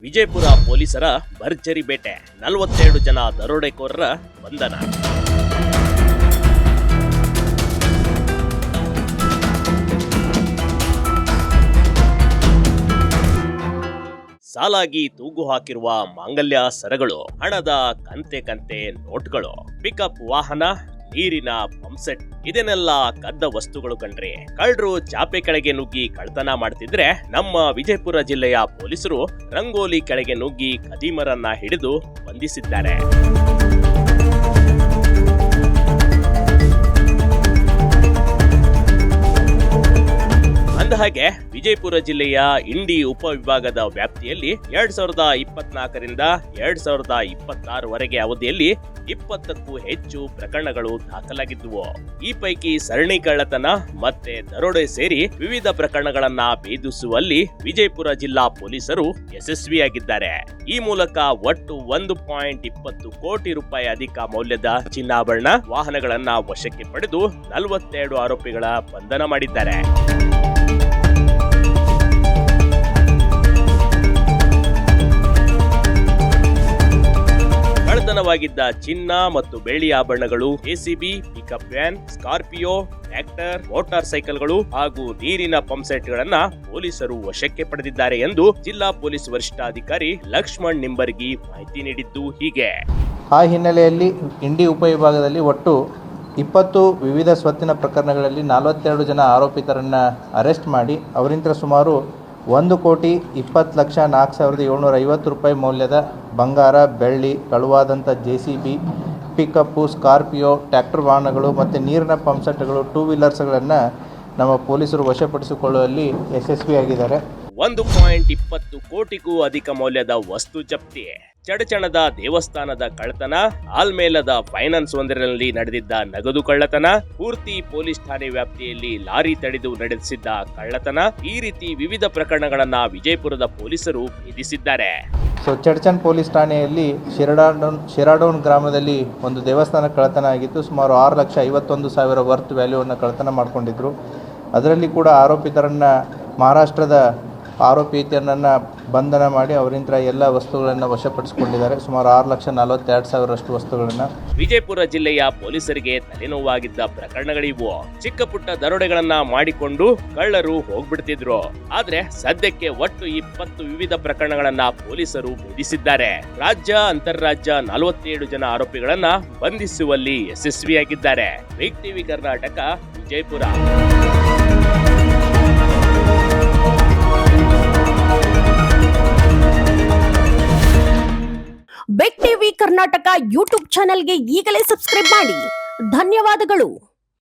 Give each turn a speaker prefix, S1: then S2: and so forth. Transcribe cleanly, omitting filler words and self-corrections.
S1: ವಿಜಯಪುರ ಪೊಲೀಸರ ಭರ್ಜರಿ ಬೇಟೆ, 42 ಜನ ದರೋಡೆಕೋರರ ಬಂಧನ. ಸಾಲಾಗಿ ತೂಗು ಹಾಕಿರುವ ಮಾಂಗಲ್ಯ ಸರಗಳು, ಹಣದ ಕಂತೆ ನೋಟ್ಗಳು, ಪಿಕಪ್ ವಾಹನ, ನೀರಿನ ಪಂಪ್ಸೆಟ್, ಇದನ್ನೆಲ್ಲ ಕದ್ದ ವಸ್ತುಗಳು ಕಣ್ರಿ. ಕಳ್ಳರು ಚಾಪೆ ಕೆಳಗೆ ನುಗ್ಗಿ ಕಳ್ತನ ಮಾಡ್ತಿದ್ರೆ ನಮ್ಮ ವಿಜಯಪುರ ಜಿಲ್ಲೆಯ ಪೊಲೀಸರು ರಂಗೋಲಿ ಕೆಳಗೆ ನುಗ್ಗಿ ಖದೀಮರನ್ನ ಹಿಡಿದು ಬಂಧಿಸಿದ್ದಾರೆ. ಅಂದಹಾಗೆ ವಿಜಯಪುರ ಜಿಲ್ಲೆಯ ಇಂಡಿ ಉಪವಿಭಾಗದ ವ್ಯಾಪ್ತಿಯಲ್ಲಿ 2024ರಿಂದ 2026 ವರೆಗೆ ಅವಧಿಯಲ್ಲಿ 20ಕ್ಕೂ ಹೆಚ್ಚು ಪ್ರಕರಣಗಳು ದಾಖಲಾಗಿದ್ದುವು. ಈ ಪೈಕಿ ಸರಣಿ ಕಳ್ಳತನ ಮತ್ತೆ ದರೋಡೆ ಸೇರಿ ವಿವಿಧ ಪ್ರಕರಣಗಳನ್ನ ಭೇದಿಸುವಲ್ಲಿ ವಿಜಯಪುರ ಜಿಲ್ಲಾ ಪೊಲೀಸರು ಯಶಸ್ವಿಯಾಗಿದ್ದಾರೆ. ಈ ಮೂಲಕ ಒಟ್ಟು 1.20 ಕೋಟಿ ರೂಪಾಯಿ ಅಧಿಕ ಮೌಲ್ಯದ ಚಿನ್ನಾಭರಣ, ವಾಹನಗಳನ್ನ ವಶಕ್ಕೆ ಪಡೆದು 42 ಆರೋಪಿಗಳ ಬಂಧನ ಮಾಡಿದ್ದಾರೆ. ಕಳ್ಳತನವಾಗಿದ್ದ ಚಿನ್ನ ಮತ್ತು ಬೆಳ್ಳಿ ಆಭರಣಗಳು, ACB, pickup van, Scorpio, tractor, motor ಸೈಕಲ್ಗಳು ಹಾಗೂ ನೀರಿನ ಪಂಪ್ಸೆಟ್ಗಳನ್ನ ಪೊಲೀಸರು ವಶಕ್ಕೆ ಪಡೆದಿದ್ದಾರೆ ಎಂದು ಜಿಲ್ಲಾ ಪೊಲೀಸ್ ವರಿಷ್ಠಾಧಿಕಾರಿ ಲಕ್ಷ್ಮಣ್ ನಿಂಬರ್ಗಿ ಮಾಹಿತಿ ನೀಡಿದ್ದು ಹೀಗೆ.
S2: ಆ ಹಿನ್ನೆಲೆಯಲ್ಲಿ ಇಂಡಿ ಉಪವಿಭಾಗದಲ್ಲಿ ಒಟ್ಟು 20 ವಿವಿಧ ಸ್ವತ್ತಿನ ಪ್ರಕರಣಗಳಲ್ಲಿ 42 ಜನ ಆರೋಪಿತರನ್ನ ಅರೆಸ್ಟ್ ಮಾಡಿ ಅವರಿಂದ ಸುಮಾರು 1,20,04,750 ರೂಪಾಯಿ ಮೌಲ್ಯದ ಬಂಗಾರ, ಬೆಳ್ಳಿ, ಕಳುವಾದಂಥ JCB, ಪಿಕಪ್ಪು, ಸ್ಕಾರ್ಪಿಯೋ, ಟ್ರ್ಯಾಕ್ಟರ್ ವಾಹನಗಳು ಮತ್ತು ನೀರಿನ ಪಂಪ್ಸೆಟ್ಗಳು, 2 ವೀಲರ್ಸ್ಗಳನ್ನು ನಮ್ಮ ಪೊಲೀಸರು ವಶಪಡಿಸಿಕೊಳ್ಳುವಲ್ಲಿ ಯಶಸ್ವಿಯಾಗಿದ್ದಾರೆ.
S1: 1.20 ಕೋಟಿಗೂ ಅಧಿಕ ಮೌಲ್ಯದ ವಸ್ತು ಜಪ್ತಿ, ಚಡಚಣದ ದೇವಸ್ಥಾನದ ಕಳ್ಳತನ, ಆಲ್ಮೇಲದ ಫೈನಾನ್ಸ್ ಒಂದರಲ್ಲಿ ನಡೆದಿದ್ದ ನಗದು ಕಳ್ಳತನ, ಪೂರ್ತಿ ಪೊಲೀಸ್ ಠಾಣೆ ವ್ಯಾಪ್ತಿಯಲ್ಲಿ ಲಾರಿ ತಡೆದು ನಡೆಸಿದ್ದ ಕಳ್ಳತನ, ಈ ರೀತಿ ವಿವಿಧ ಪ್ರಕರಣಗಳನ್ನ ವಿಜಯಪುರದ ಪೊಲೀಸರು ಭೇದಿಸಿದ್ದಾರೆ.
S2: ಚಡಚಣ್ ಪೊಲೀಸ್ ಠಾಣೆಯಲ್ಲಿ ಶಿರಾಡೋನ್ ಗ್ರಾಮದಲ್ಲಿ ಒಂದು ದೇವಸ್ಥಾನ ಕಳ್ಳತನ ಆಗಿತ್ತು. ಸುಮಾರು 6,51,000 ವರ್ತ್ ವ್ಯಾಲ್ಯೂವನ್ನು ಕಳ್ಳತನ ಮಾಡಿಕೊಂಡಿದ್ರು. ಅದರಲ್ಲಿ ಕೂಡ ಆರೋಪಿತರನ್ನು ಮಹಾರಾಷ್ಟ್ರದ ಆರೋಪಿತರನ್ನು ಬಂಧನ ಮಾಡಿ ಅವರಿಂದ ಎಲ್ಲ ವಸ್ತುಗಳನ್ನು ವಶಪಡಿಸಿಕೊಂಡಿದ್ದಾರೆ. ಸುಮಾರು 6,42,000 ವಸ್ತುಗಳನ್ನು.
S1: ವಿಜಯಪುರ ಜಿಲ್ಲೆಯ ಪೊಲೀಸರಿಗೆ ತಲೆನೋವಾಗಿದ್ದ ಪ್ರಕರಣಗಳಿವು. ಚಿಕ್ಕ ಪುಟ್ಟ ದರೋಡೆಗಳನ್ನ ಮಾಡಿಕೊಂಡು ಕಳ್ಳರು ಹೋಗ್ಬಿಡ್ತಿದ್ರು. ಆದ್ರೆ ಸದ್ಯಕ್ಕೆ ಒಟ್ಟು 20 ವಿವಿಧ ಪ್ರಕರಣಗಳನ್ನ ಪೊಲೀಸರು ಭೇದಿಸಿದ್ದಾರೆ. ರಾಜ್ಯ, ಅಂತಾರಾಜ್ಯ 47 ಜನ ಆರೋಪಿಗಳನ್ನ ಬಂಧಿಸುವಲ್ಲಿ ಯಶಸ್ವಿಯಾಗಿದ್ದಾರೆ. Big TV Karnataka, Vijayapura.
S3: Big TV Karnataka YouTube ಚಾನೆಲ್ಗೆ ಈಗಲೇ ಸಬ್ಸ್ಕ್ರೈಬ್ ಮಾಡಿ. ಧನ್ಯವಾದಗಳು.